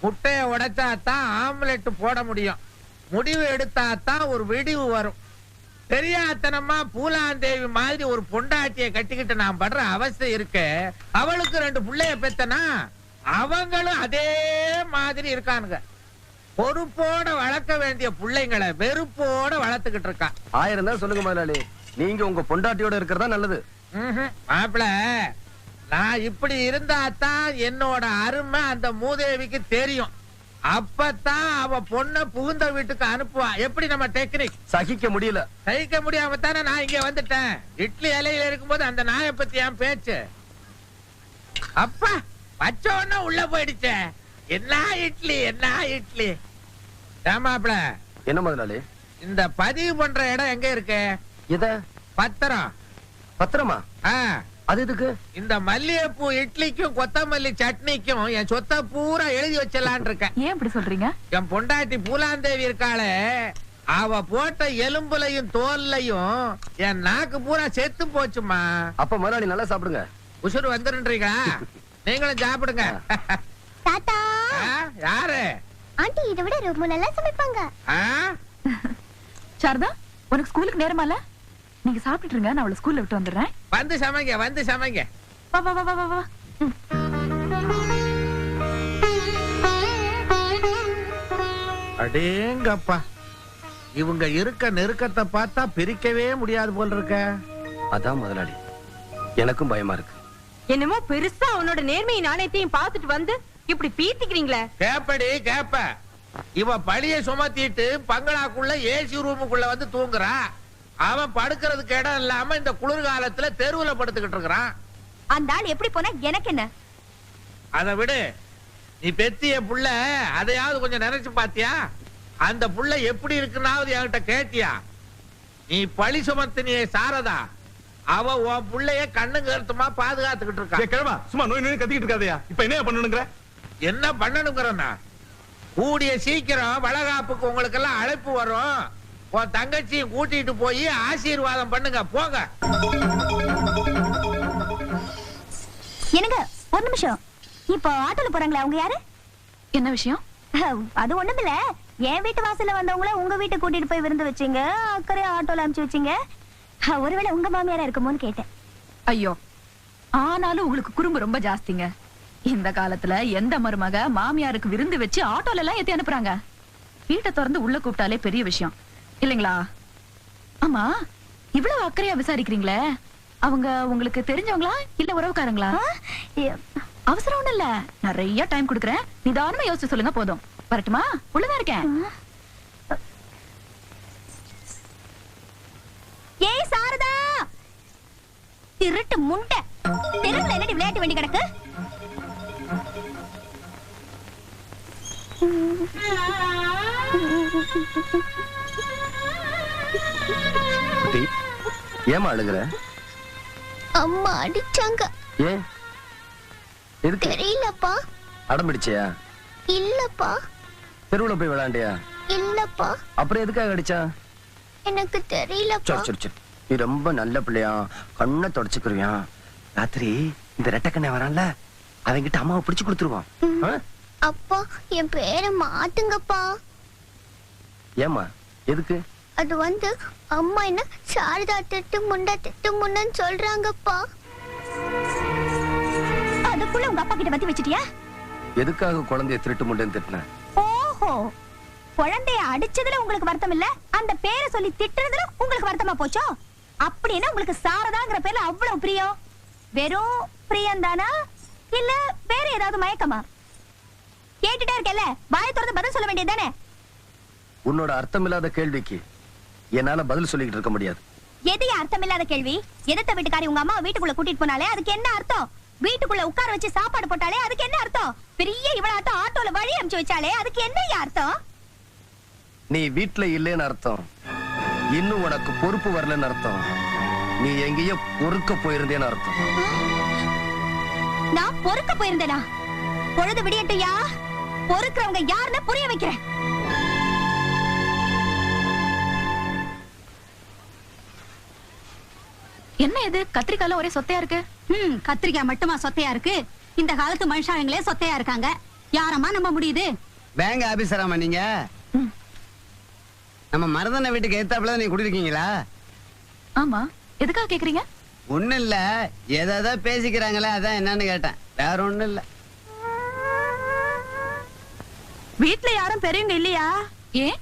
முட்டைய உடைச்சாதான் ஆம்லெட் போட முடியும். முடிவு எடுத்தாதான் ஒரு விடிவு வரும். தெரியாதனமா பூலாந்தேவி மாதிரி ஒரு பொண்டாட்டியை கட்டிக்கிட்டு நான் படுற அவஸ்தை இருக்கு. அவளுக்கு 2 பிள்ளைய பெத்தனா அவங்களும் அதே மாதிரி இருக்கானுங்க. பொறுப்போட வளர்க்க வேண்டிய பிள்ளைங்களை வெறுப்போட வளர்த்துக்கிட்டு இருக்கா. 1000 தான் சொல்லுங்க முதலாளி, நீங்க உங்க பொண்டாட்டியோட இருக்கிறதா நல்லது. மாப்பிள, நான் இப்படி இருந்தாதான் என்னோட அருமை அந்த மூதேவிக்கு தெரியும். அப்பதான் அவ பொண்ண புகுந்த வீட்டுக்கு அனுப்புவா. எப்படி நம்ம டெக்னிக் சகிக்க முடியல. சகிக்க முடியாம தானே நான் இங்க வந்துட்டேன். இட்லி இலையில இருக்கும்போது அந்த நாயை பத்தி என் பேச்சு. அப்பா பச்ச ஒண்ணு உள்ள போயிடுச்சே. என்ன இட்லி என்ன இட்லி. ஏமாப்ல, என்ன முதலாளி? இந்த பதிவு பண்ற இடம் எங்க இருக்கு? எத? பத்திரம். பத்திரமா? அது எதுக்கு? இந்த மல்லிகைப்பூ இட்லிக்கும் கொத்தமல்லி சட்னிக்கும் என் சொத்தை பூரா எழுதி வச்சலான் இருக்கேன். ஏன் இப்படி சொல்றீங்க? என் பொண்டாட்டி பூலாந்தேவி இருக்காளே, அவ போட்ட எலும்புலையும் தோல்லையும் என் நாக்கு பூரா செத்து போச்சுமா. அப்ப முதலாளி நல்லா சாப்பிடுங்க. உசுறு வந்துருன்றீங்களா? நீங்களும் சாப்பிடுங்க. தாத்தா, யாரு? ஆண்டி இதை விட ரொம்ப நல்லா சமைப்பாங்க. சாரதா, உனக்கு ஸ்கூலுக்கு நேரமால? நீங்க சாப்பிட்டு இருங்க, நான் அவளை ஸ்கூல்ல விட்டு வந்துடுறேன். வந்து சமைங்க, வந்து சமைங்க. வா வா வா வா வா. அடேங்கப்பா, இவங்க இருக்க நெருக்கத்தை பார்த்தா பிரிக்கவே முடியாது போல இருக்க. அதான் முதலாளி, எனக்கும் பயமா இருக்கு. என்னமோ பெருசா உன்னோட நேர்மையின் நாணயத்தையும் பார்த்துட்டு வந்து இப்படி பீத்திக்கிறீங்களே. கேப்படி கேப்ப. இவ பழிய சுமத்திட்டு பங்களாக்குள்ள ஏசி ரூமுக்குள்ள வந்து தூங்குறா. அவன் படுக்கிறதுக்கு இடம் இல்லாம இந்த குளிர்காலத்துல தெருவுல படுத்துக்கிட்டு இருக்கிறான். அந்த ஆள் எப்படி போனா எனக்கு என்ன? அதை விடு. நீ பெத்திய புள்ள அதையாவது கொஞ்சம் நினைச்சு பாத்தியா? அந்த புள்ள எப்படி இருக்குன்னாவது என்கிட்ட கேட்டியா? நீ பழி சுமத்தினியே சாரதா, அவ உன் புள்ளைய கண்ணு கருத்துமா பாதுகாத்துக்கிட்டு இருக்கா. கிழமா சும்மா நோய் நோய் கத்திக்கிட்டு இருக்காதயா. இப்ப என்ன பண்ணணுங்கிற? என்ன பண்ணணுங்கிறனா, கூடிய சீக்கிரம் வளகாப்புக்கு உங்களுக்கு எல்லாம் அழைப்பு வரும். உன் தங்கச்சியை கூட்டிட்டு போய் ஆசீர்வாதம் பண்ணுங்க, போங்க. என்னங்க ஒரு நிமிஷம். இப்போ ஆட்டோல போறாங்களே, அவங்க யாரு? என்ன விஷயம்? அது ஒண்ணுமில்ல, என் வீட்டு வாசல்ல வந்தவங்கள உங்க வீட்டுக்கு கூட்டிட்டு போய் விருந்து வச்சீங்க, அக்கறை ஆட்டோல அனுப்பிச்சு வச்சீங்க. ஒருவேளை உங்க மாமியாரா இருக்குமோன்னு கேட்டேன். ஐயோ, ஆனாலும் உங்களுக்கு குறும்பு ரொம்ப ஜாஸ்திங்க. இந்த காலத்துல எந்த மருமக மாமியாருக்கு விருந்து வச்சு ஆட்டோல எல்லாம் ஏத்தி அனுப்புறாங்க? வீட்டை திறந்து உள்ள கூப்பிட்டாலே பெரிய விஷயம் இல்லைங்களா? ஆமா, இவ்வளவு அக்கறையா விசாரிக்கிறீங்களே, அவங்க உங்களுக்கு தெரிஞ்சவங்களா இல்ல உறவுக்காரங்களா? அவசரம் ஒண்ணு இல்ல, நிறைய டைம் கொடுக்கறேன், நிதானமா யோசிச்சு சொல்லுங்க, போதும். வரட்டுமா? உள்ளதா இருக்கேன். ஏய் சாரதா, திருட்டு முண்டை, தெருவுல என்னடி விளையாட்டு வேண்டி கிடக்கு? ஏமா அழுகுற? அம்மா அடிச்சாங்க. ஏன்? எதுக்கு? தெரியலப்பா. அடம் பிடிச்சியா? இல்லப்பா. தெருவுல போய் விளையாண்டியா? இல்லப்பா. அப்புறம் எதுக்காக அடிச்சா? எனக்கு தெரியலப்பா. சரி சரி சரி, நீ ரொம்ப நல்ல பிள்ளையா, கண்ணை தொடச்சுக்கிறியா? ராத்திரி இந்த ரெட்டக்கண்ணை வரான்ல, அவங்கிட்ட அம்மாவை பிடிச்சு கொடுத்துருவான். அப்பா, என் பேரை மாத்துங்கப்பா. ஏமா எதுக்கு? அது வந்து அம்மா என்ன சாரதா திட்டு முண்டன்னு சொல்றாங்கப்பா. அதுக்குள்ள உங்க அப்பா கிட்ட பத்தி வச்சிட்டியா? எதுக்காக குழந்தைய திருட்டு முண்டேன்னு திட்டின? ஓஹோ, குழந்தைய அடிச்சதுல உங்களுக்கு வருத்தம் இல்ல, அந்த பேரை சொல்லி திட்டுறதுல உங்களுக்கு வருத்தமா போச்சோ? அப்படின்னா உங்களுக்கு சாரதாங்கிற பேர்ல அவ்வளவு பிரியம். வெறும் பிரியம் தானா இல்ல வேற ஏதாவது மயக்கமா? கேட்டுட்டே இருக்கல, வாயை திறந்து பதில் சொல்ல வேண்டியதுதானே? உன்னோட அர்த்தமில்லாத கேள்விக்கு என்னால பதில் சொல்லிக்கிட்டு இருக்க முடியாது. எது அர்த்தமில்லாத கேள்வி? எதிர்த்த வீட்டுக்காரி உங்க அம்மா வீட்டுக்குள்ள கூட்டிட்டு போனாலே அதுக்கு என்ன அர்த்தம்? வீட்டுக்குள்ள உட்கார வச்சு சாப்பாடு போட்டாலே அதுக்கு என்ன அர்த்தம்? பெரிய இவளாட்டம் ஆட்டோல வழி அனுப்பிச்சு வச்சாலே அதுக்கு என்ன அர்த்தம்? நீ வீட்டுல இல்லேன்னு அர்த்தம். இன்னும் உனக்கு பொறுப்பு வரலன்னு அர்த்தம். நீ எங்கேயோ பொறுக்க போயிருந்தேன்னு அர்த்தம். நான் பொறுக்க போயிருந்தேனா? பொழுது விடியட்டையா, பொறுக்கிறவங்க யாருன்னு புரிய வைக்கிறேன். என்ன இது கத்திரிக்கால ஒரே சொத்தையா இருக்கு? கத்திரிக்காய் மட்டுமா சொத்தையா இருக்கு? இந்த காலத்து மனுஷாங்களே சொத்தையா இருக்காங்க. யாரம்மா நம்ப முடியுது? பேங்க் ஆபீசராமா நீங்க? நம்ம மருதன வீட்டுக்கு ஏத்தாப்புல நீங்க குடியிருக்கீங்களா? ஆமா, எதுக்காக கேக்குறீங்க? ஒண்ணும் இல்ல, ஏதாவது பேசிக்கிறாங்களே அதான் என்னன்னு கேட்டேன், வேற ஒண்ணும் இல்ல. வீட்ல யாரும் பெரியவங்க இல்லையா? ஏன்?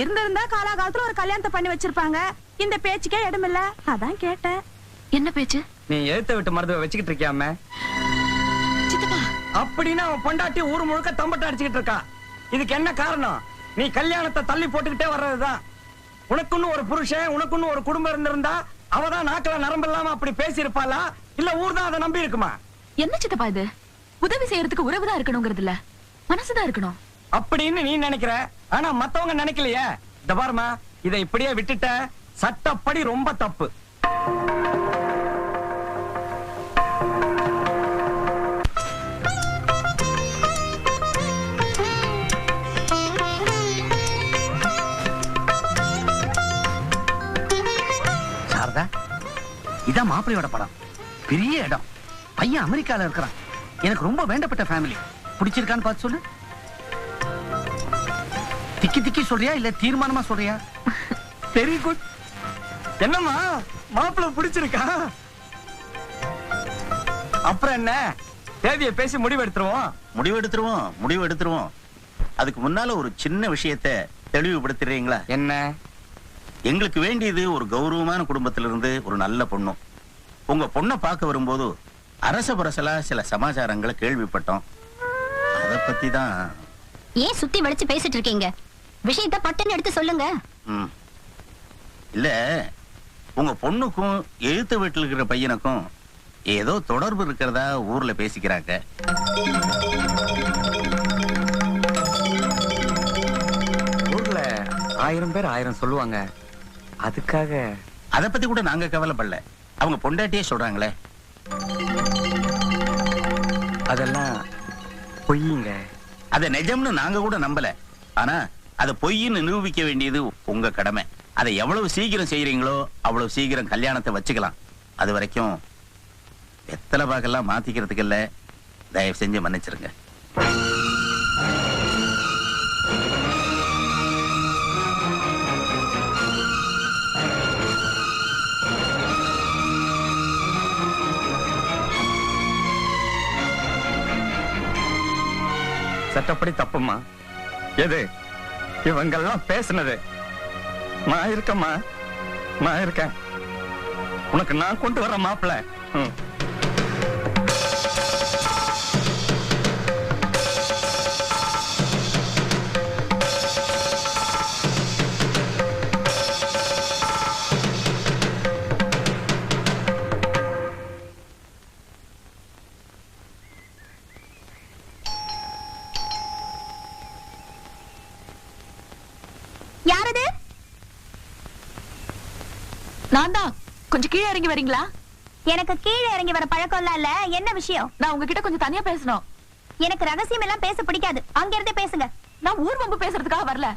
இருந்திருந்தா காலாகாலத்துல ஒரு கல்யாணத்தை பண்ணி வச்சிருப்பாங்க. இந்த பேச்சுக்கே இடமில்ல, அதான் கேட்டேன். என்ன பேச்சு? நீ எழுத்த விட்டு மருந்துவை வச்சுக்கிட்டு இருக்கியாம? சித்தப்பா, அப்படின்னா அவன் பொண்டாட்டி ஊர் முழுக்க தம்பட்ட அடிச்சுக்கிட்டு இருக்கா. இதுக்கு என்ன காரணம்? நீ கல்யாணத்தை தள்ளி போட்டுக்கிட்டே வர்றதுதான். உனக்குன்னு ஒரு புருஷன், உனக்குன்னு ஒரு குடும்பம் இருந்திருந்தா அவதான் நாக்குல நரம்பு இல்லாம அப்படி பேசி இருப்பாளா, இல்ல ஊர் தான் அதை நம்பி இருக்குமா? என்ன சித்தப்பா இது? உதவி செய்யறதுக்கு உறவுதான் இருக்கணுங்கிறது இல்ல, மனசுதான் இருக்கணும் அப்படின்னு நீ நினைக்கிற, ஆனா மத்தவங்க நினைக்கலையே. இந்த பாருமா, இதை இப்படியே விட்டுட்ட சட்டப்படி ரொம்ப தப்பு. சாரதா, இதான் மாப்பிள்ளையோட படம். பெரிய இடம், பையன் அமெரிக்கால இருக்கிறான். எனக்கு ரொம்ப வேண்டப்பட்ட ஃபேமிலி. பிடிச்சிருக்கான்னு பார்த்து சொல்லு. திக்கி திக்கி சொல்றியா இல்ல தீர்மானமா சொல்றியா? Very good. என்னம்மா, மாப்பிள்ளை பிடிச்சிருக்கா? அப்புறம் என்ன, தேதியை பேசி முடிவு எடுத்துருவோம். அதுக்கு முன்னால ஒரு சின்ன விஷயத்தை தெளிவுபடுத்துறீங்களா? என்ன? எங்களுக்கு வேண்டியது ஒரு கௌரவமான குடும்பத்திலிருந்து ஒரு நல்ல பொண்ணும். உங்க பொண்ணை பார்க்க வரும்போது அரச பரசலா சில சமாச்சாரங்களை கேள்விப்பட்டோம். அத பத்தி தான். ஏன் சுத்தி வளைச்சு பேசிட்டு இருக்கீங்க? விஷயத்தை பட்டுன்னு எடுத்து சொல்லுங்க. இல்ல, உங்க பொண்ணுக்கும் எழுத்து வீட்டில் இருக்கிற பையனுக்கும் ஏதோ தொடர்பு இருக்கிறதா ஊர்ல பேசிக்கிறாங்க. ஊர்ல 1000 பேர் 1000 சொல்லுவாங்க. அதுக்காக அத பத்தி கூட நாங்க கவலைப்படல. அவங்க பொண்டாட்டியே சொல்றாங்களே. அதெல்லாம் பொய்யுங்க. அத நிஜம்னு நாங்க கூட நம்பல. ஆனா அத பொய்ன்னு நிரூபிக்க வேண்டியது உங்க கடமை. அதை எவ்வளவு சீக்கிரம் செய்யறீங்களோ அவ்வளவு சீக்கிரம் கல்யாணத்தை வச்சுக்கலாம். அது வரைக்கும் வெத்தலை பாக்கெல்லாம் மாத்திக்கிறதுக்கு இல்ல, தயவு செஞ்சு மன்னிச்சிருங்க. சட்டப்படி தப்புமா. எது இவங்கெல்லாம் பேசுனது? நான் இருக்கம்மா, நான் இருக்கேன். உனக்கு நான் கொண்டு வர மாப்பிள்ளை. யாரது? நான் தான். கொஞ்சம் கீழே இறங்கி வரீங்களா? எனக்கு கீழே இறங்கி வர பழக்கம் இல்ல. என்ன விஷயம்? நான் உங்ககிட்ட கொஞ்சம் தனியா பேசணும். எனக்கு ரகசியம் எல்லாம் பேச பிடிக்காது. அங்க இருந்தே பேசுங்க. நான் ஊர் வம்பு பேசுறதுக்காக வரல,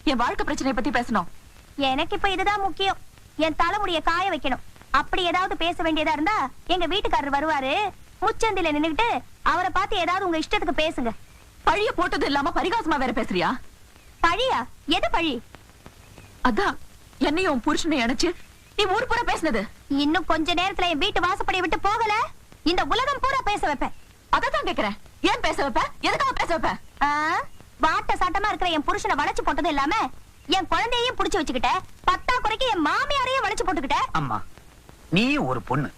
என் வாழ்க்கை பிரச்சனையை பத்தி பேசணும். எனக்கு இப்ப இதுதான் முக்கியம். என் தலைமுடிய காய வைக்கணும். அப்படி ஏதாவது பேச வேண்டியதா இருந்தா எங்க வீட்டுக்காரர் வருவாரு. முச்சந்தில நின்னுகிட்டு அவரை பார்த்து ஏதாவது உங்க இஷ்டத்துக்கு பேசுங்க. பழிய போட்டது இல்லாம பரிகாசமா வேற பேசுறியா? பழியா? எது பழி? அதான் என்னையும் புருஷனை அணைச்சு நீ ஊர் பூரா பேசுனது. இன்னும் கொஞ்ச நேரத்துல என் வீட்டு வாசப்படியை விட்டு போகல, இந்த உலகம் பூரா பேச வைப்பேன். அதான் கேக்குறேன், ஏன் பேச வைப்ப? எதுக்காக பேச வைப்ப? வாட்ட சாட்டமா இருக்கிற என் புருஷனை வளைச்சு போட்டது இல்லாம என் குழந்தையையும் புடிச்சு வச்சுக்கிட்ட, பத்தா குறைக்கு என் மாமியாரையும் வளைச்சு போட்டுக்கிட்ட. அம்மா, நீ ஒரு பொண்ணு.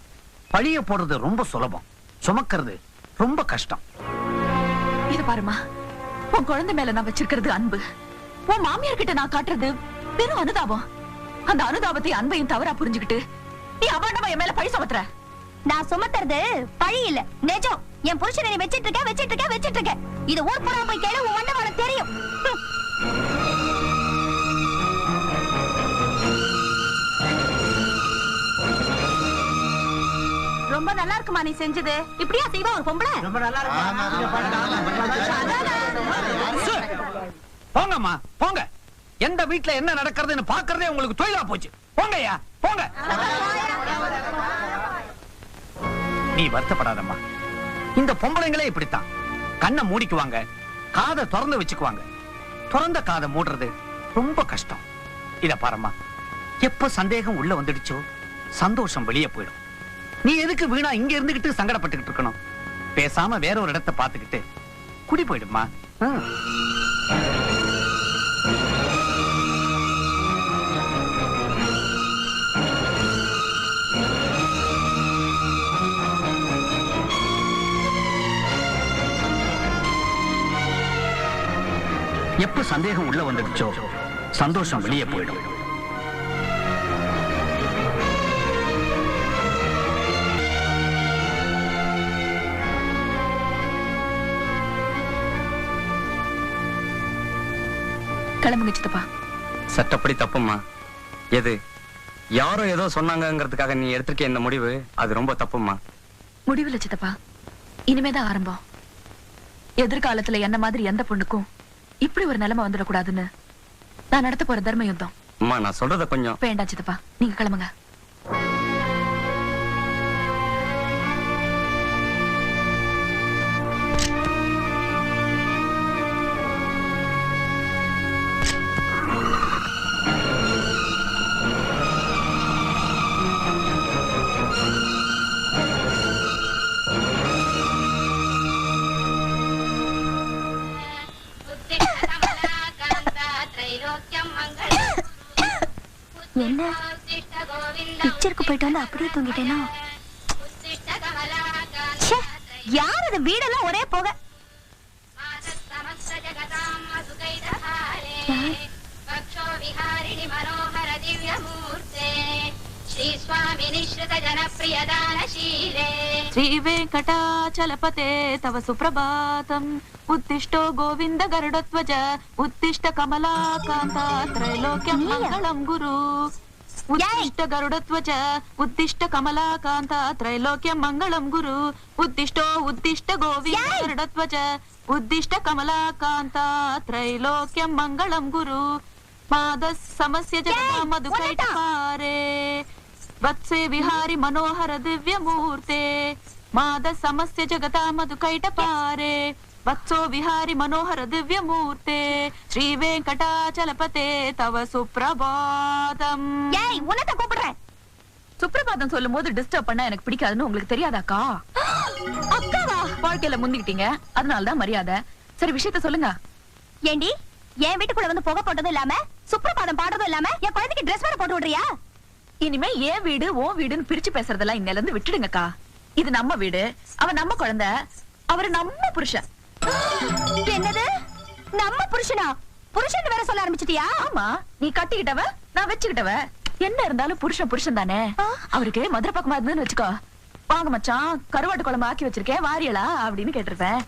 பழிய போடுறது ரொம்ப சுலபம், சுமக்கிறது ரொம்ப கஷ்டம். இது பாருமா, உன் குழந்தை மேல நான் வச்சிருக்கிறது அன்பு. உன் மாமியார் கிட்ட நான் காட்டுறது வெறும் அனுதாபம். அந்த அனுதாபத்தை அன்பையும் தவறா புரிஞ்சுக்கிட்டு நீ அபாண்டமா என் மேல பழி சுமத்துற. நான் சுமத்துறது பழி இல்ல, நிஜம். என் புருஷனை நீ வச்சிட்டு இருக்க. இது ஊர் பூரா போய் கேளு, உன் வண்டவாளம் தெரியும். ரொம்ப நல்லா இருக்குமா நீ செஞ்சது? இப்படியா செய்வா ஒரு பொம்பளை? ரொம்ப நல்லா போங்கம்மா, போங்க. எந்த வீட்டுல என்ன நடக்கிறதுன்னு பாக்குறதே உங்களுக்கு தொழிலா போச்சு. போங்கய்யா, போங்க. நீ வருத்தப்படாதம்மா. இந்த பொம்பளைங்களே இப்படித்தான். கண்ணை மூடிக்குவாங்க, காதை திறந்து வச்சுக்குவாங்க. திறந்த காதை மூடுறது ரொம்ப கஷ்டம். இத பாரும்மா, எப்ப சந்தேகம் உள்ள வந்துடுச்சோ சந்தோஷம் வெளியே போயிடும். நீ எதுக்கு வீணா இங்க இருந்துகிட்டு சங்கடப்பட்டுக்கிட்டு இருக்கணும்? பேசாம வேற ஒரு இடத்தை பார்த்துக்கிட்டு குடி போயிடுமா. எப்ப சந்தேகம் உள்ள வந்துடுச்சோ சந்தோஷம் வெளியே போயிடும். கிளம்புங்க சித்தப்பா. சட்டப்படி தப்புமா. எது யாரோ ஏதோ சொன்னாங்கிறதுக்காக நீ எடுத்திருக்க இந்த முடிவு அது ரொம்ப தப்புமா. முடிவில்லை சித்தப்பா, இனிமேதான் ஆரம்பம். எதிர்காலத்துல என்ன மாதிரி எந்த பொண்ணுக்கும் இப்படி ஒரு நிலைமை வந்துடக்கூடாதுன்னு நான் நடத்த போற தர்ம யுத்தம். அம்மா நான் சொல்றத கொஞ்சம். வேண்டாம் சித்தப்பா, நீங்க கிளம்புங்க. என்ன பிக்சருக்கு போயிட்டு வந்து அப்படியே தூங்கிட்டேனா? யார் அது? வீடெல்லாம் ஒரே போக. श्री वेंकटाचलपते तव सुप्रभातम् उत्तिष्ठो गोविंद गरुडध्वज उत्तिष्ठ कमलाकान्ता त्रैलोक्यं मंगलं गुरु उत्तिष्ठ गरुडध्वज उत्तिष्ठ कमलाकान्ता त्रैलोक्यं मंगलं गुरु उत्तिष्ठो उत्तिष्ठ गोविंद गरुडध्वज उत्तिष्ठ कमलाकान्ता त्रैलोक्यं मंगलं गुरु पादः समस्य जगता मधुकैटकारे वत्से विहारी मनोहर दिव्य मूर्ते माद समस्य जगता मधुकैटपारे वत्सो विहारी मनोहर दिव्य मूर्ते श्री वेंकटाचलपते तव सुप्रभातम्. ஏய் உன்னத கூப்பிடுறேன். சுப்ரபாதம் சொல்லும்போது டிஸ்டர்ப் பண்ண எனக்கு பிடிக்காதுன்னு உங்களுக்கு தெரியாதாக்கா? அக்காவா? வாழ்க்கையில முந்திக்கிட்டீங்க, அதனால தான் மரியாதை. சரி விஷயத்த சொல்லுங்க. ஏண்டி என் வீட்டுக்குள்ள வந்து புகை போட்டதும் இல்லாம சுப்ரபாதம் பாடுறதும் இல்லாம என் குழந்தைக்கு ட்ரெஸ் வேற போட்டு விடுறியா? இனிமே ஏன் வீடு ஓ வீடுன்னு பிரிச்சு பேசுறதெல்லாம் இன்னையில இருந்து விட்டுடுங்கக்கா. இது நம்ம வீடு, அவன் நம்ம குழந்தை, அவரு நம்ம புருஷன். என்னது நம்ம புருஷனா? புருஷன் வேற சொல்ல ஆரம்பிச்சிட்டியா? ஆமா, நீ கட்டிக்கிட்டவ நான் வச்சுக்கிட்டவ. என்ன இருந்தாலும் புருஷன் புருஷன் தானே. அவருக்கு மதுரை பக்கமா இருந்துன்னு வச்சுக்கோ, வாங்க மச்சான் கருவாட்டு குழம்பு ஆக்கி வச்சிருக்கேன் வாரியலா அப்படின்னு கேட்டிருப்பேன்.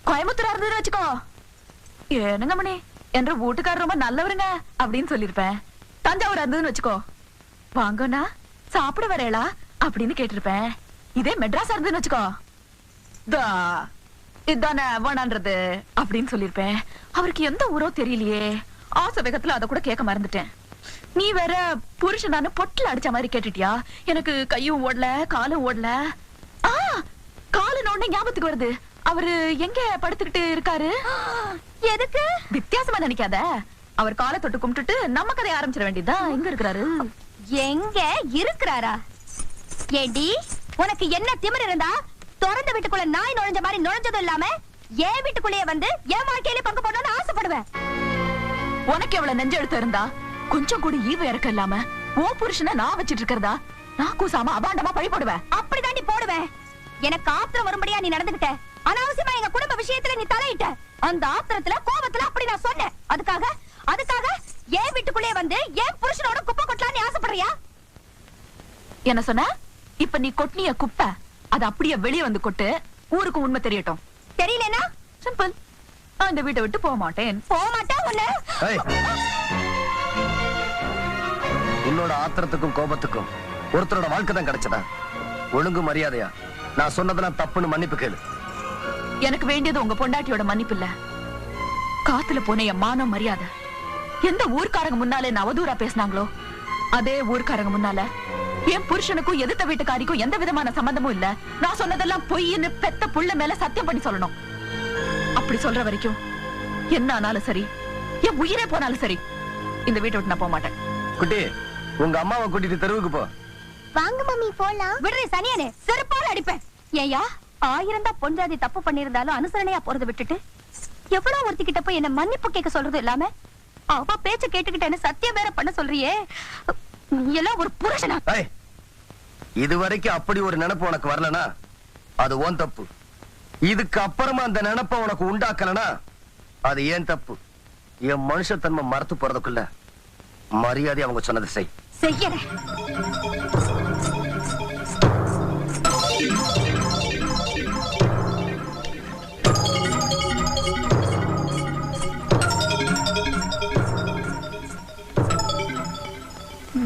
கோயம்புத்தூரா இருந்ததுன்னு வச்சுக்கோ, ஏனுங்க மணி என்ற வீட்டுக்காரர் ரொம்ப நல்லவருங்க அப்படின்னு சொல்லிருப்பேன். தஞ்சாவூர் இருந்ததுன்னு வச்சுக்கோ, வாங்கண்ணா சாப்பிட வரேளா அப்படின்னு கேட்டிருப்பேன். இதே மெட்ராஸ் இருந்துன்னு வச்சுக்கோ, இதானே வேணான்றது அப்படின்னு சொல்லிருப்பேன். அவருக்கு எந்த ஊரோ தெரியலையே, ஆசை வேகத்துல அத கூட கேட்க மறந்துட்டேன். நீ வேற புருஷனானு பொட்டில் அடிச்ச மாதிரி கேட்டுட்டியா? எனக்கு கையும் ஓடல காலும் ஓடல. காலு நோண்ட ஞாபகத்துக்கு வருது. அவரு எங்க படுத்துக்கிட்டு இருக்காரு? எதுக்கு வித்தியாசமா நினைக்காத. அவர் காலை தொட்டு கும்பிட்டுட்டு நம்ம கதையை ஆரம்பிச்சிட வேண்டியதுதான். எங்க இருக்கிறாரு? எங்க இருக்கிறாரா? ஏடி உனக்கு என்ன திமிரு இருந்தா திறந்த வீட்டுக்குள்ள நாய் நுழைஞ்ச மாதிரி நுழைஞ்சதும் இல்லாம என் வீட்டுக்குள்ளேயே வந்து என் வாழ்க்கையில பங்கு போடணும்னு ஆசைப்படுவேன். உனக்கு எவ்வளவு நெஞ்செழுத்து இருந்தா கொஞ்சம் கூட ஈவு இறக்க இல்லாம ஓ புருஷனை நான் வச்சிட்டு இருக்கிறதா நான் கூசாம அபாண்டமா பழி போடுவேன். அப்படிதாண்டி போடுவேன். எனக்கு ஆத்திரம் வரும்படியா நீ நடந்துகிட்ட. அனாவசியமா எங்க குடும்ப விஷயத்துல நீ தலையிட்ட. அந்த ஆத்திரத்துல கோபத்துல அப்படி நான் சொன்னேன். அதுக்காக என் வீட்டுக்குள்ளே வந்து என் புருஷனோட குப்பை கொட்டலான்னு ஆசைப்படுறியா? என்ன சொன்ன? இப்ப நீ கொட்டினிய குப்பை அது அப்படியே வெளியே வந்து கொட்டு, ஊருக்கு உண்மை தெரியட்டும். தெரியலனா சிம்பிள், அந்த வீட்டை விட்டு போக மாட்டேன். உன்னோட ஆத்திரத்துக்கும் கோபத்துக்கும் ஒருத்தரோட வாழ்க்கை தான் கிடைச்சதா? ஒழுங்கு மரியாதையா நான் சொன்னதெல்லாம் தப்புன்னு மன்னிப்பு கேளு. எனக்கு வேண்டியது உங்க பொண்டாட்டியோட மன்னிப்பு இல்ல, காத்துல போன என் மானம் மரியாதை. எந்த ஊர்க்காரங்க முன்னாலே நான் அவதூறா பேசினாங்களோ அதே ஊர்க்காரங்க முன்னால என் புருஷனுக்கும் எதிர்த்த வீட்டுக்காரிக்கும் எந்த விதமான சம்பந்தமும் இல்ல, நான் சொன்னதெல்லாம் பொய்ன்னு பெத்த புள்ள மேல சத்தியம் பண்ணி சொல்லணும். அப்படி சொல்ற வரைக்கும் என்ன ஆனாலும் சரி, என் உயிரே போனாலும் சரி, இந்த வீட்டை விட்டு நான் போக மாட்டேன். குட்டி, உங்க அம்மாவை கூட்டிட்டு தெருவுக்கு போ. வாங்க மம்மி போலாம். விடுறே சனியனே, செருப்பால அடிப்பேன். ஏயா 1000 தான் பொண்டாதி தப்பு பண்ணிருந்தாலும் அனுசரணையா போறதை விட்டுட்டு எவ்வளவு ஒருத்திக்கிட்ட போய் என்ன மன்னிப்பு கேட்க சொல்றது இல்லாம அவ பேச்ச கேட்டுக்கிட்டேன்னு சத்தியம் வேற பண்ண சொல்றியே, நீ எல்லாம் ஒரு புருஷனா? இதுவரைக்கும் அப்படி ஒரு நினைப்பு உனக்கு வரலனா அது உன் தப்பு. இதுக்கு அப்புறமா அந்த நினைப்ப உனக்கு உண்டாக்கலனா அது ஏன் தப்பு. என் மனுஷத்தன்மை மறத்து போறதுக்குள்ள மரியாதை அவங்க சொன்னதை செய்யறேன்.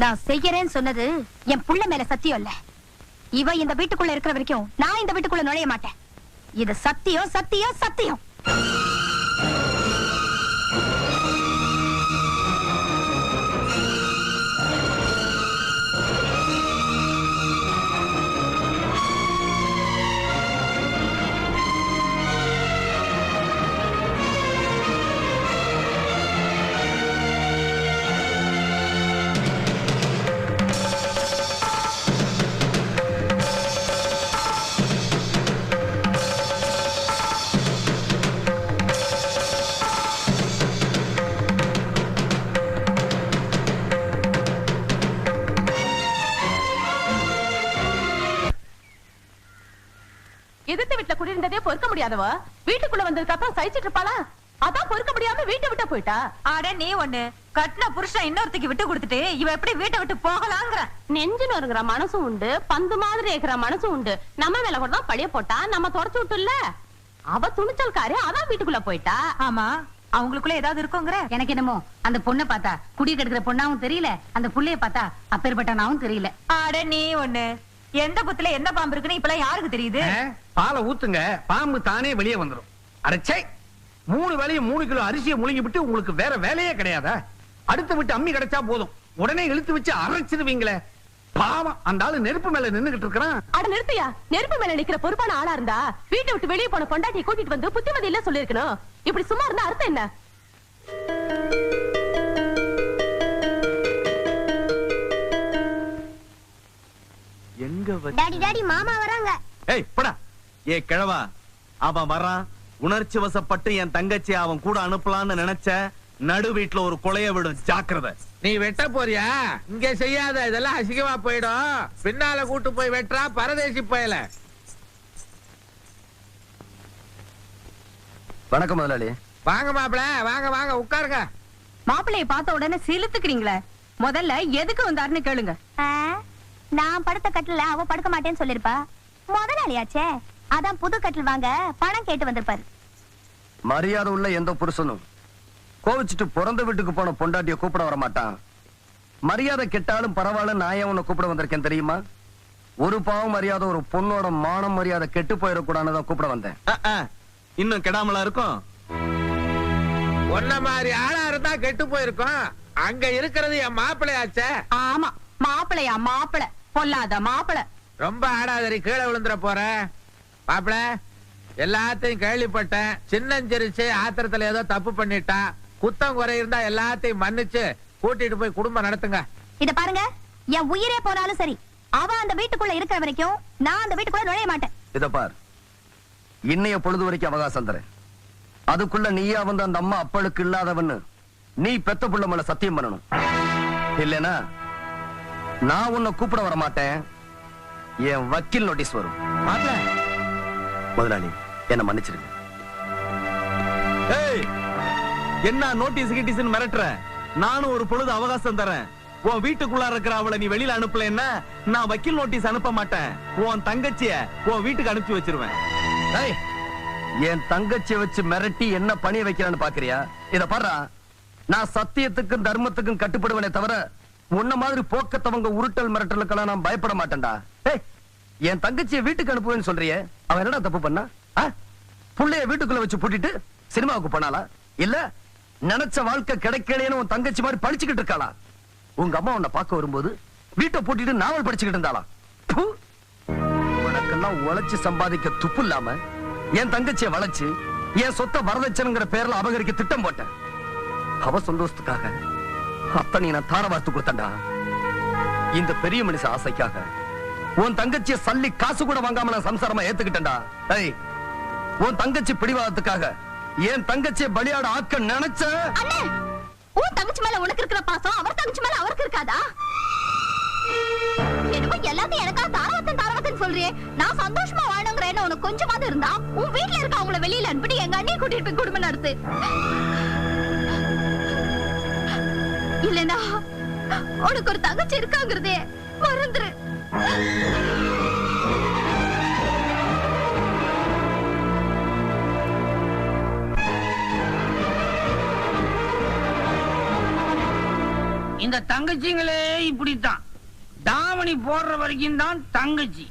நான் செய்யறேன்னு சொன்னது என் புள்ள மேல சத்தியம் இல்ல. இவ இந்த வீட்டுக்குள்ள இருக்கிற வரைக்கும் நான் இந்த வீட்டுக்குள்ள நுழைய மாட்டேன். இது சத்தியம், சத்தியம், சத்தியம். எதிர்த்து வீட்டுல குடியிருந்ததே பொறுக்க முடியாதவ வீட்டுக்குள்ள வந்ததுக்கு அப்புறம் சகிச்சிட்டு இருப்பாளா? அதான் பொறுக்க முடியாம வீட்டை விட்டு போயிட்டா. ஆட நீ ஒண்ணு கட்டின புருஷன் இன்னொருத்திக்கு விட்டு கொடுத்துட்டு இவ எப்படி வீட்டை விட்டு போகலாங்கிற? நெஞ்சுன்னு இருக்கிற மனசும் உண்டு, பந்து மாதிரி இருக்கிற மனசும் உண்டு. நம்ம மேல கூட தான் பழிய போட்டா, நம்ம தொடச்சு விட்டுல. அவ துணிச்சல்காரி, அதான் வீட்டுக்குள்ள போயிட்டா. ஆமா, அவங்களுக்குள்ள ஏதாவது இருக்குங்கிற? எனக்கு என்னமோ அந்த பொண்ணை பார்த்தா குடி கெடுக்கிற பொண்ணாவும் தெரியல, அந்த புள்ளைய பார்த்தா அப்பேற்பட்டனாவும் தெரியல. ஆட நீ ஒண்ணு எந்த புத்துல என்ன பாம்பு இருக்குன்னு இப்பெல்லாம் யாருக்கு தெரியுது? பாலை ஊத்துங்க, பாம்பு தானே வெளியே வந்துடும். அரைச்சை 3 வேளையும் 3 கிலோ அரிசியை முழுங்கி விட்டு உங்களுக்கு வேற வேலையே கிடையாதா? அடுத்து விட்டு அம்மி கிடைச்சா போதும், உடனே இழுத்து வச்சு அரைச்சிருவீங்களே. பாவம், அந்த ஆளு நெருப்பு மேல நின்னுகிட்டு இருக்கிறான். அட நிறுத்தியா, நெருப்பு மேல நிக்கிற பொறுப்பான ஆளா இருந்தா வீட்டை விட்டு வெளியே போன பொண்டாட்டியை கூட்டிட்டு வந்து புத்திமதி இல்ல சொல்லிருக்கணும். இப்படி சும்மா இருந்தா அர்த்தம் என்ன? டாடி டாடி மாமா வராங்க. ஏய் போடா. ஏ கிழவா, அவன் வரான். உணர்ச்சி வசப்பட்டு என் தங்கச்சி அவன் கூட அனுப்பலான்னு நினைச்ச, நடு வீட்டுல ஒரு கொலைய விடும், ஜாக்கிரதை. நீ வெட்ட போறியா? இங்க செய்யாத, இதெல்லாம் அசிங்கமா போயிடும். பின்னால கூட்டு போய் வெட்டுறா பரதேசி போயல. வணக்கம் முதலாளி. வாங்க மாப்பிள, வாங்க வாங்க உட்காருங்க. மாப்பிள்ளைய பார்த்த உடனே சிலுத்துக்கிறீங்களே, முதல்ல எதுக்கு வந்தாருன்னு கேளுங்க. நான் படுத்த கட்டில அவ படுக்க மாட்டேன்னு சொல்லிருப்பா. முதலாளியாச்சே, அதான் புது கட்டில் வாங்க பணம் கேட்டு வந்திருப்பாரு. மரியாதை உள்ள எந்த புருஷனும் கோவிச்சுட்டு பிறந்த வீட்டுக்கு போன பொண்டாட்டிய கூப்பிட வர மாட்டான். மரியாதை கெட்டாலும் பரவாயில்ல, நான் ஏன் உன்னை கூப்பிட வந்திருக்கேன் தெரியுமா? ஒரு பாவம் மரியாதை ஒரு பொண்ணோட மானம் மரியாதை கெட்டு போயிடக்கூடாதுதான் கூப்பிட வந்தேன். இன்னும் கெடாமலா இருக்கும். ஒன்ன மாதிரி ஆளா இருந்தா கெட்டு போயிருக்கும். அங்க இருக்கிறது என் மாப்பிள்ளையாச்சே. ஆமா, மாப்பிள்ளையா மாப்பிள, பொல்லாத மாப்பிள. ரொம்ப ஆடாதரி, கீழே விழுந்துற போற. மாப்பிள, எல்லாத்தையும் கேள்விப்பட்டேன். சின்னஞ்சிரிச்சு ஆத்திரத்துல ஏதோ தப்பு பண்ணிட்டா. குத்தம் குறை இருந்தா எல்லாத்தையும் மன்னிச்சு கூட்டிட்டு போய் குடும்பம் நடத்துங்க. இத பாருங்க, என் உயிரே போனாலும் சரி, அவ அந்த வீட்டுக்குள்ள இருக்கிற வரைக்கும் நான் அந்த வீட்டுக்குள்ள நுழைய மாட்டேன். இத பார், இன்னைய பொழுது வரைக்கும் அவகாசம் தரேன். அதுக்குள்ள நீயா வந்து அந்த அம்மா அப்பளுக்கு இல்லாதவன்னு நீ பெத்த புள்ள மேல சத்தியம் பண்ணணும். இல்லனா நான் உன்னை கூப்பிட வர மாட்டேன். என் வக்கீல் நோட்டீஸ் வரும். முதலாளி, என்ன மன்னிச்சிருங்க. என்ன நோட்டீஸ் கிட்டீஸ் மிரட்டுற? நானும் ஒரு பொழுது அவகாசம் தரேன். உன் வீட்டுக்குள்ள இருக்கிற அவளை நீ வெளியில அனுப்பலன்னா நான் வக்கீல் நோட்டீஸ் அனுப்ப மாட்டேன். உன் தங்கச்சிய உன் வீட்டுக்கு அனுப்பி வச்சிருவேன். என் தங்கச்சியை வச்சு மிரட்டி என்ன பணிய வைக்கிறான்னு பாக்குறியா? இத பாரு, நான் சத்தியத்துக்கும் தர்மத்துக்கும் கட்டுப்படுவனே தவிர உன்ன மாதிரி போக்கத்தவங்க உருட்டல் மிரட்டலுக்கெல்லாம் நான் பயப்பட மாட்டேன்டா. என் தங்கச்சியை வீட்டுக்கு அனுப்புவேன்னு சொல்றியே, அவன் என்னடா தப்பு பண்ணா? புள்ளைய வீட்டுக்குள்ள வச்சு பூட்டிட்டு சினிமாவுக்கு போனாலா? இல்ல நினைச்ச வாழ்க்கை கிடைக்கலன்னு உன் தங்கச்சி மாதிரி படிச்சுக்கிட்டு இருக்காளா? உங்க அம்மா உன்னை பார்க்க வரும்போது வீட்டை பூட்டிட்டு நாவல் படிச்சுக்கிட்டு இருந்தாளா? உனக்கெல்லாம் உழைச்சு சம்பாதிக்க துப்பு இல்லாம என் தங்கச்சியை வளைச்சு என் சொத்தை வரதட்சணைங்கிற பேர்ல அபகரிக்க திட்டம் போட்டேன். அவ சந்தோஷத்துக்காக அத்தனை நான் தார வார்த்து கொடுத்தண்டா. இந்த பெரிய மனுஷ ஆசைக்காக உன் தங்கச்சிய சல்லி காசு கூட வாங்காம நான் சம்சாரமா ஏத்துக்கிட்டேன்டா. உன் தங்கச்சி பிடிவாதத்துக்காக என் தங்கச்சியை பலியாட ஆக்க நினைச்ச. உன் தங்கச்சி மேல உனக்கு இருக்கிற பாசம் அவர் தங்கச்சி மேல அவருக்கு இருக்காதா? என்னமோ எல்லாத்தையும் எனக்கா தாரவத்தன் சொல்றியே. நான் சந்தோஷமா வாழணுங்கிற என்ன உனக்கு கொஞ்சமாவது இருந்தா உன் வீட்டுல இருக்க அவங்கள வெளியில அனுப்பிட்டு எங்க அண்ணியை கூட்டிட்டு போய் குடும்பம் நடத்து. இல்லனா உனக்கு ஒரு தங்கச்சி இருக்காங்கிறதே மறந்துரு. இந்த தங்கச்சிங்களே இப்படித்தான். தாவணி போடுற வரைக்கும் தான் தங்கச்சி,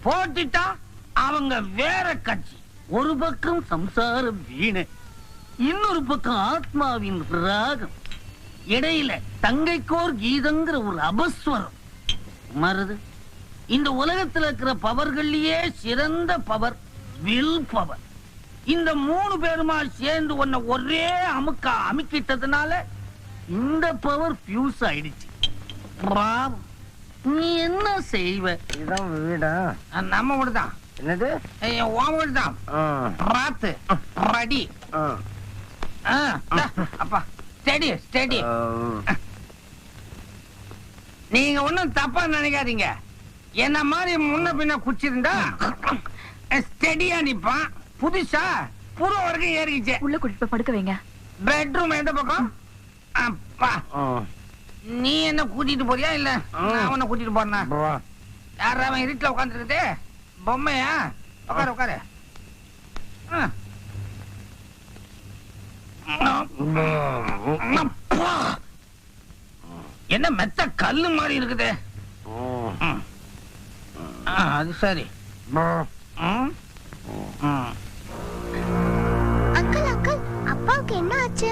போட்டுட்டா அவங்க வேற கட்சி. ஒரு பக்கம் சம்சார வீணை, இன்னொரு பக்கம் ஆத்மாவின் ராகம், இடையில தங்கைக்கோர் கீதங்கிற ஒரு அபஸ்வரம் மருது. இந்த உலகத்துல இருக்கிற பவர்கள்லயே சிறந்த பவர் வில் பவர். இந்த 3 பேருமா சேர்ந்து உன்னை ஒரே அமுக்கா அமுக்கிட்டதுனால இந்த பவர் ஃபியூஸ் ஆயிடுச்சு. நீ என்ன செய்வ? இதான் வீடா? நம்ம வீடுதான். என்னது? உன் வீடுதான். ராத்து ரெடி. அப்பா ஸ்டெடி ஸ்டெடி. நீங்க ஒண்ணும் தப்பா நினைக்காதீங்க. என்ன மாதிரி முன்ன பின்ன குச்சிருந்தா ஸ்டெடியா நிப்பான். புதுசா புது வரைக்கும் ஏறிச்சு. உள்ள கூட்டிட்டு போய் படுக்க வைங்க. பெட்ரூம் எந்த பக்கம்? அப்பா நீ என்ன கூட்டிட்டு போறியா இல்ல அவனை கூட்டிட்டு போறனா? யாரா அவன் இருட்டுல உட்காந்துருக்குது? பொம்மையா? உட்காரு உட்காரு. என்ன மெத்த கல்லு மாதிரி இருக்குது. அது சரி. அங்கிள் அங்கிள் அப்பாவுக்கு என்ன ஆச்சு?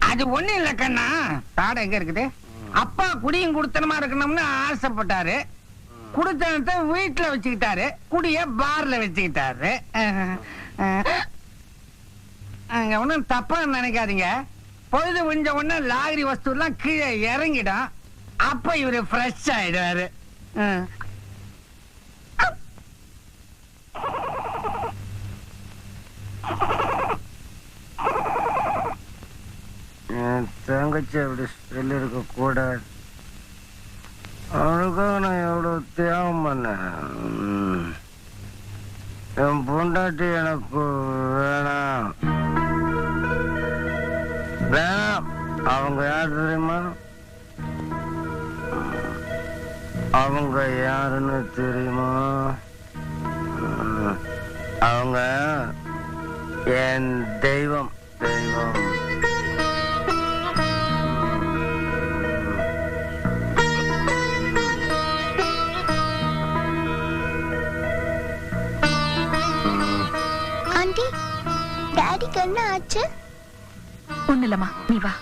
அது ஒண்ணு இல்ல கண்ணா. தாடை எங்க இருக்குது? அப்பா குடியும் குடுத்தனமா இருக்கணும்னு ஆசைப்பட்டாரு. குடுத்தனத்தை வீட்டுல வச்சுக்கிட்டாரு, குடிய பார்ல வச்சுக்கிட்டாரு. அங்க ஒண்ணும் தப்பா நினைக்காதீங்க. பொழுது விஞ்ச உடனே லாகரி வஸ்து எல்லாம் கீழே இறங்கிடும். அப்ப இவரு ஃப்ரெஷ் ஆயிடுவாரு. தங்கச்சி அப்படி சொல்லி இருக்க கூடாது. அவனுக்காக நான் எவ்வளவு தியாகம் பண்ணேன். என் பொண்டாட்டி எனக்கு வேணாம் வேணாம். அவங்க யார் தெரியுமா? அவங்க யாருன்னு தெரியுமா? அவங்க என் தெய்வம் தெய்வம். ஆண்டி, டாடிக்கு என்ன ஆச்சு? ஒண்ணு இல்லம்மா, நீ வா.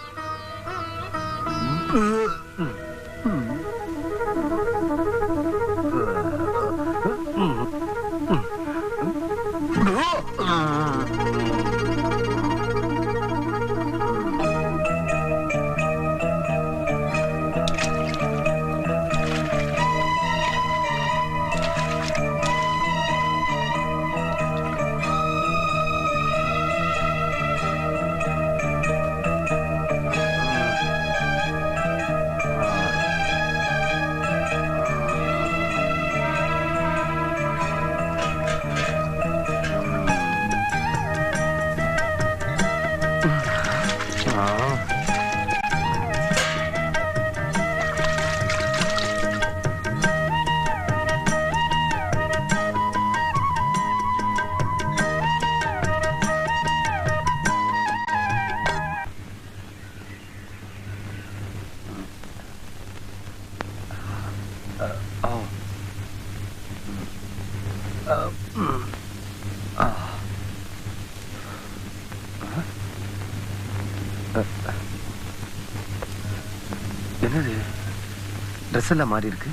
என்னது ட்ரெஸ் எல்லாம் மாறி இருக்கு?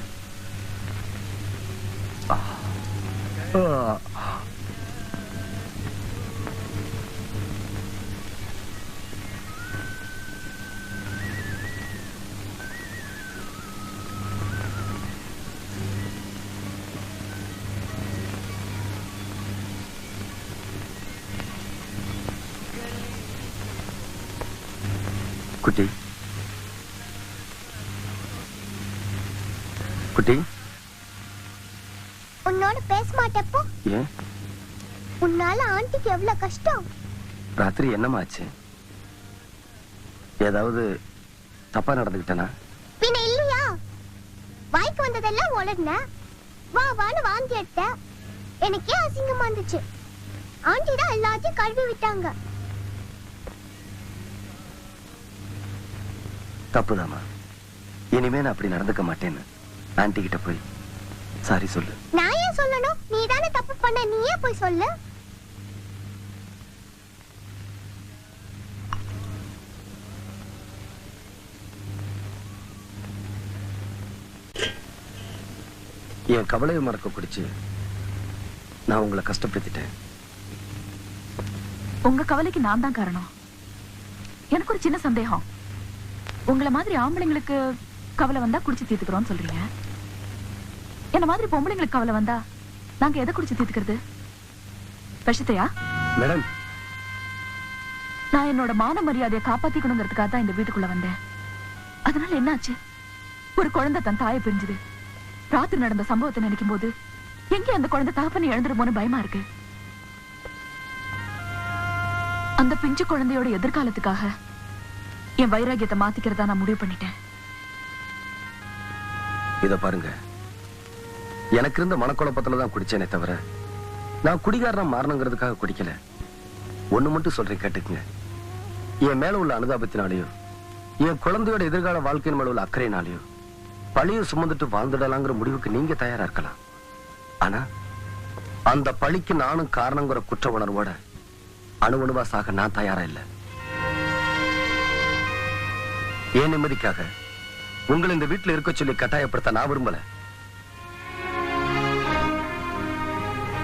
குட்டி குட்டி உன்னோட பேச மாட்டப்போ ஏன் உன்னால ஆண்டிக்கு எவ்வளவு கஷ்டம். ராத்திரி என்னமாச்சு? ஏதாவது தப்பா நடந்துக்கிட்டனா? பின்ன இல்லையா? வாய்க்கு வந்ததெல்லாம் உளர்ன, வா வான்னு வாந்தி எடுத்த. எனக்கே அசிங்கமா இருந்துச்சு. ஆண்டி தான் எல்லாத்தையும் கழுவி விட்டாங்க. தப்புதாமா. இனிமே நான் அப்படி நடந்துக்க மாட்டேன்னு ஆண்டி கிட்ட போய் சாரி சொல்லு. நான் ஏன் சொல்லணும்? நீ தானே தப்பு பண்ண, நீயே போய் சொல்லு. என் கவலையை மறக்க குடிச்சு நான் உங்களை கஷ்டப்படுத்திட்டேன். உங்க கவலைக்கு நான் தான் காரணம். எனக்கு ஒரு சின்ன சந்தேகம். உங்களை மாதிரி ஆம்பளைங்களுக்கு கவலை வந்தா குடிச்சு தீர்த்துக்கிறோம்னு சொல்றீங்க. என்ன மாதிரி பொம்பளைங்களுக்கு கவலை வந்தா நாங்க எதை குடிச்சு தீர்த்துக்கிறது? விஷத்தையா? மேடம், நான் என்னோட மான மரியாதையை காப்பாத்திக்கணுங்கிறதுக்காக தான் இந்த வீட்டுக்குள்ள வந்தேன். அதனால என்னாச்சு? ஒரு குழந்தை தன் தாயை பிரிஞ்சுது. ராத்திரி நடந்த சம்பவத்தை நினைக்கும் போது எங்கே அந்த குழந்தை தகப்பனை இழந்துருமோன்னு பயமா இருக்கு. அந்த பிஞ்சு குழந்தையோட எதிர்காலத்துக்காக என் வைராகியத்தை மாத்திக்கிறதா நான் முடிவு பண்ணிட்டேன். இத பாருங்க, எனக்கு இருந்த மனக்குழப்பத்துல தான் குடிச்சேனே தவிர நான் குடிகாரனா மாறணுங்கிறதுக்காக குடிக்கல. ஒண்ணு மட்டும் சொல்றேன், கேட்டுக்குங்க. என் மேல உள்ள அனுதாபத்தினாலேயோ என் குழந்தையோட எதிர்கால வாழ்க்கையின் மேல உள்ள அக்கறையினாலேயோ பழியை சுமந்துட்டு வாழ்ந்துடலாங்கிற முடிவுக்கு நீங்க தயாரா இருக்கலாம். ஆனா அந்த பழிக்கு நானும் காரணங்கிற குற்ற உணர்வோட அணுவணுவா சாக நான் தயாரா இல்ல. என் நிம்மதிக்காக உங்களை இந்த வீட்டுல இருக்க சொல்லி கட்டாயப்படுத்த நான் விரும்பல.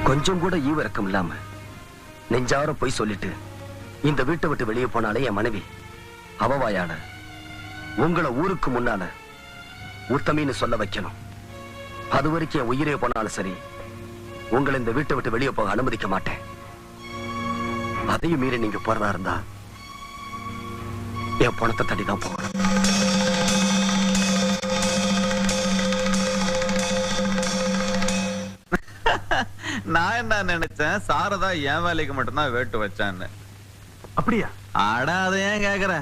கொஞ்சம் கூட ஈவிரக்கம் இல்லாம நெஞ்சார போய் சொல்லிட்டு இந்த வீட்டை விட்டு வெளியே போனாலே என் மனைவி அவவாயால உங்களை ஊருக்கு முன்னால உத்தமின்னு சொல்ல வைக்கணும். அது வரைக்கும் என் உயிரே போனாலும் சரி, உங்களை இந்த வீட்டை விட்டு வெளியே போக அனுமதிக்க மாட்டேன். அதையும் மீறி நீங்க போறதா இருந்தா என் பணத்தை தட்டிதான் போகணும். நான் என்ன நினைச்சேன், சாரதா என் வேலைக்கு மட்டும்தான் வேட்டு வச்சான்னு. அப்படியா? அட அதை ஏன் கேக்குற?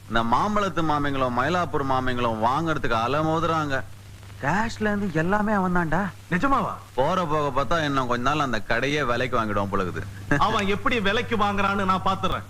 இந்த மாம்பழத்து மாமிங்களும் மயிலாப்பூர் மாமிங்களும் வாங்கறதுக்கு அலமோதுறாங்க. கேஷ்ல இருந்து எல்லாமே அவன் தான்டா. நிஜமாவா? போற போக பார்த்தா இன்னும் கொஞ்ச நாள் அந்த கடையே விலைக்கு வாங்கிடுவான் பொழுது. அவன் எப்படி விலைக்கு வாங்குறான்னு நான் பாத்துறேன்.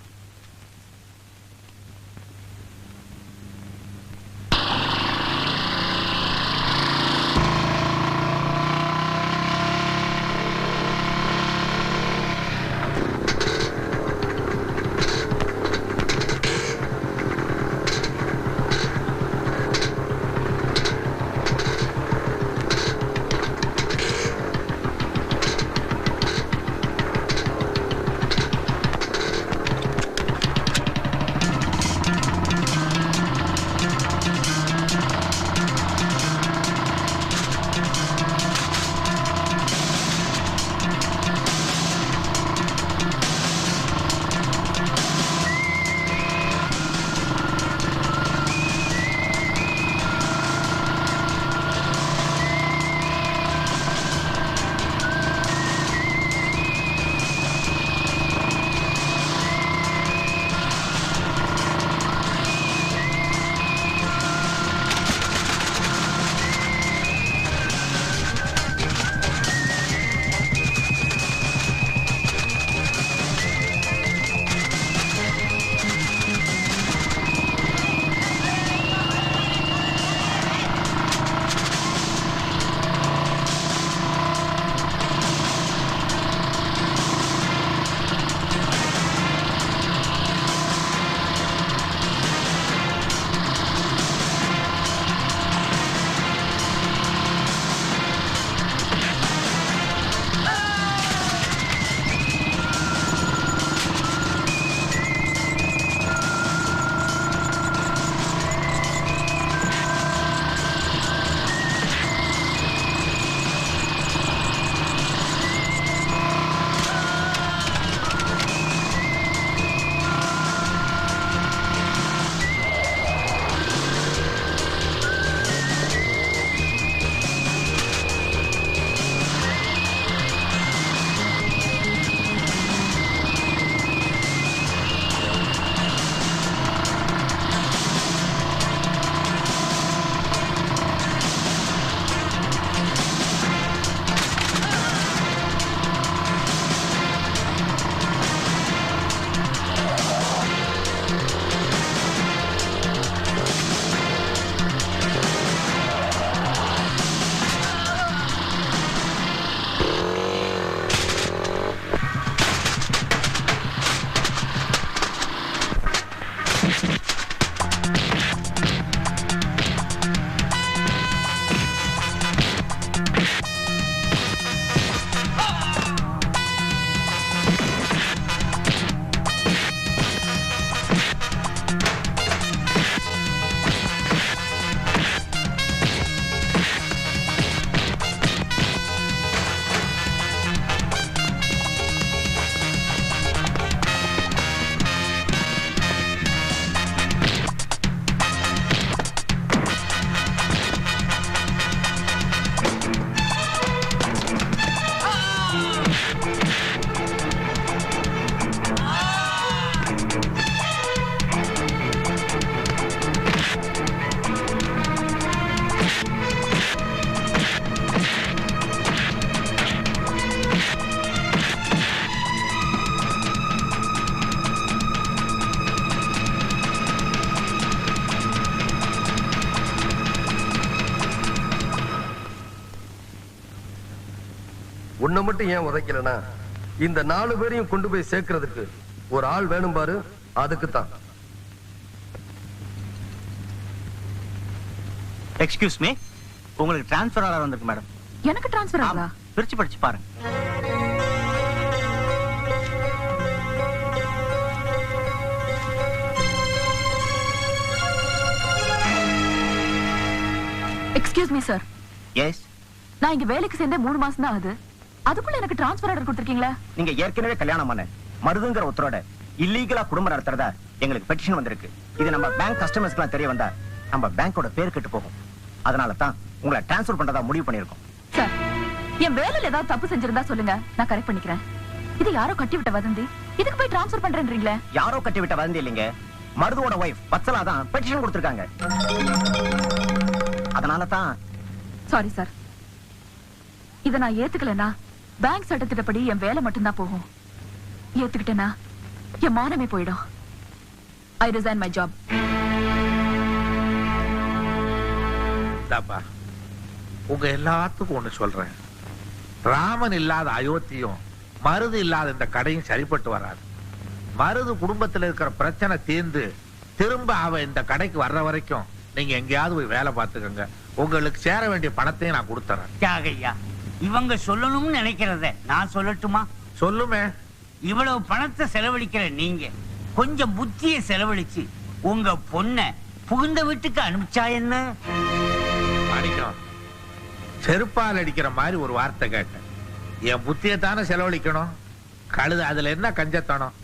உன்னை மட்டும் ஏன் உதைக்கலனா இந்த 4 பேரையும் கொண்டு போய் சேர்க்கிறதுக்கு ஒரு ஆள் வேணும் பாரு, அதுக்கு தான். எக்ஸ்கியூஸ் மீ, உங்களுக்கு டிரான்ஸ்ஃபர் ஆர்டர் வந்திருக்கு மேடம். எனக்கு டிரான்ஸ்ஃபர் ஆகலா? பிரிச்சு படிச்சு பாருங்க. Excuse me sir. எஸ். நான் இங்க வேலைக்கு சேர்ந்தே 3 மாசம் தான் ஆகுது. அதுக்குள்ள எனக்கு டிரான்ஸ்ஃபர் ஆர்டர் கொடுத்திருக்கீங்களா? நீங்க ஏற்கனவே கல்யாணம் பண்ண மருதுங்கிற ஒருத்தரோட இல்லீகலா குடும்பம் நடத்துறதா எங்களுக்கு பெட்டிஷன் வந்திருக்கு. இது நம்ம பேங்க் கஸ்டமர்ஸ்க்குலாம் தெரிய வந்தா நம்ம பேங்கோட பேர் கெட்டு போகும். அதனால தான் உங்களை டிரான்ஸ்ஃபர் பண்றதா முடிவு பண்ணிருக்கோம். சார், என் வேலையில ஏதாவது தப்பு செஞ்சிருந்தா சொல்லுங்க, நான் கரெக்ட் பண்ணிக்கிறேன். இது யாரோ கட்டி விட்ட வதந்தி. இதுக்கு போய் டிரான்ஸ்ஃபர் பண்றேன்றீங்களே? யாரோ கட்டி விட்ட வதந்தி இல்லைங்க. மருதுவோட வைஃப் வத்சலா தான் பெட்டிஷன் கொடுத்திருக்காங்க. அதனால தான். Sorry sir. இத நான் ஏத்துக்கலனா பேங்க் சட்டத்திட்டப்படி என் வேலை மட்டும்தான் போகும். ஏத்துக்கிட்டேனா என் மானமே போயிடும். I resign my job. உங்க எல்லாத்துக்கும் ஒண்ணு சொல்றேன். ராமன் இல்லாத அயோத்தியும் மருது இல்லாத இந்த கடையும் சரிப்பட்டு வராது. மருது குடும்பத்துல இருக்கிற பிரச்சனை தீர்ந்து திரும்ப அவ இந்த கடைக்கு வர்ற வரைக்கும் நீங்க எங்கேயாவது போய் வேலை பார்த்துக்கங்க. உங்களுக்கு சேர வேண்டிய பணத்தையும் நான் கொடுத்துறேன். தியாகையா, இவங்க சொல்லணும்னு நினைக்கிறத நான் சொல்லட்டுமா? சொல்லுமே. இவ்வளவு பணத்தை செலவழிக்கிற நீங்க கொஞ்சம் புத்தியை செலவழிச்சு உங்க பொண்ண புகுந்த வீட்டுக்கு அனுப்பிச்சா என்ன? மாணிக்கம், செருப்பால் அடிக்கிற மாதிரி ஒரு வார்த்தை கேட்டேன். என் புத்தியை தானே செலவழிக்கணும். கழுது அதுல என்ன கஞ்சத்தனம்?